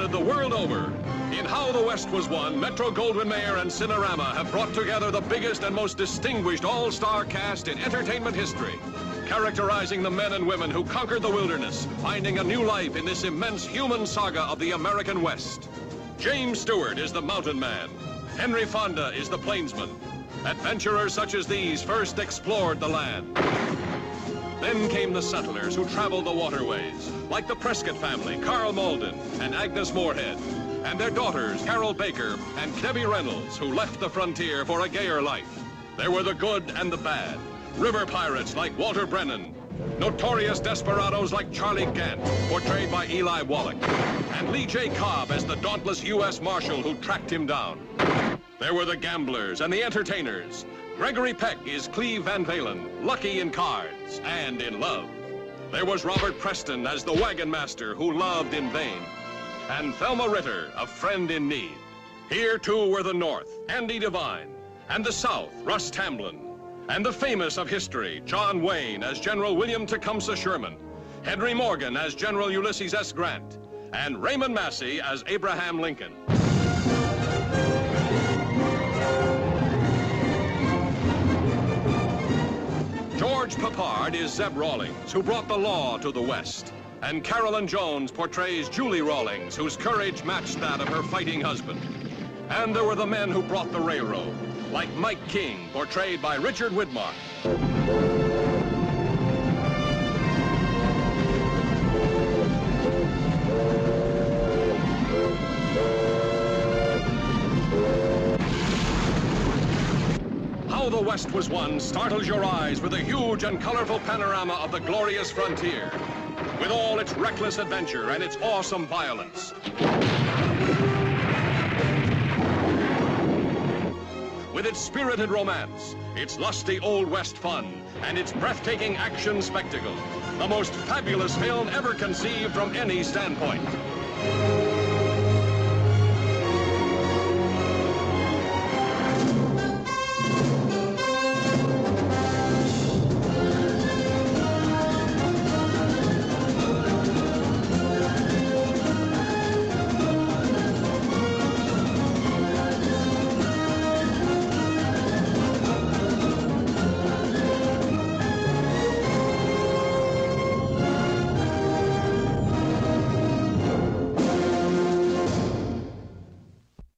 wanted the world over. In How the West Was Won, Metro-Goldwyn-Mayer and Cinerama have brought together the biggest and most distinguished all-star cast in entertainment history, characterizing the men and women who conquered the wilderness, finding a new life in this immense human saga of the American West. James Stewart is the mountain man. Henry Fonda is the plainsman. Adventurers such as these first explored the land. Then came the settlers who traveled the waterways, like the Prescott family, Carl Malden and Agnes Moorehead, and their daughters, Carol Baker and Debbie Reynolds, who left the frontier for a gayer life. There were the good and the bad, river pirates like Walter Brennan, notorious desperados like Charlie Gant, portrayed by Eli Wallach, and Lee J. Cobb as the dauntless U.S. Marshal who tracked him down. There were the gamblers and the entertainers. Gregory Peck is Cleve Van Valen, lucky in cards and in love. There was Robert Preston as the wagon master who loved in vain. And Thelma Ritter, a friend in need. Here, too, were the North, Andy Devine, and the South, Russ Tamblyn, and the famous of history, John Wayne as General William Tecumseh Sherman, Henry Morgan as General Ulysses S. Grant, and Raymond Massey as Abraham Lincoln. George Peppard is Zeb Rawlings, who brought the law to the West. And Carolyn Jones portrays Julie Rawlings, whose courage matched that of her fighting husband. And there were the men who brought the railroad, like Mike King, portrayed by Richard Widmark. How the West Was Won startles your eyes with a huge and colorful panorama of the glorious frontier, with all its reckless adventure and its awesome violence. With its spirited romance, its lusty Old West fun, and its breathtaking action spectacle, the most fabulous film ever conceived from any standpoint.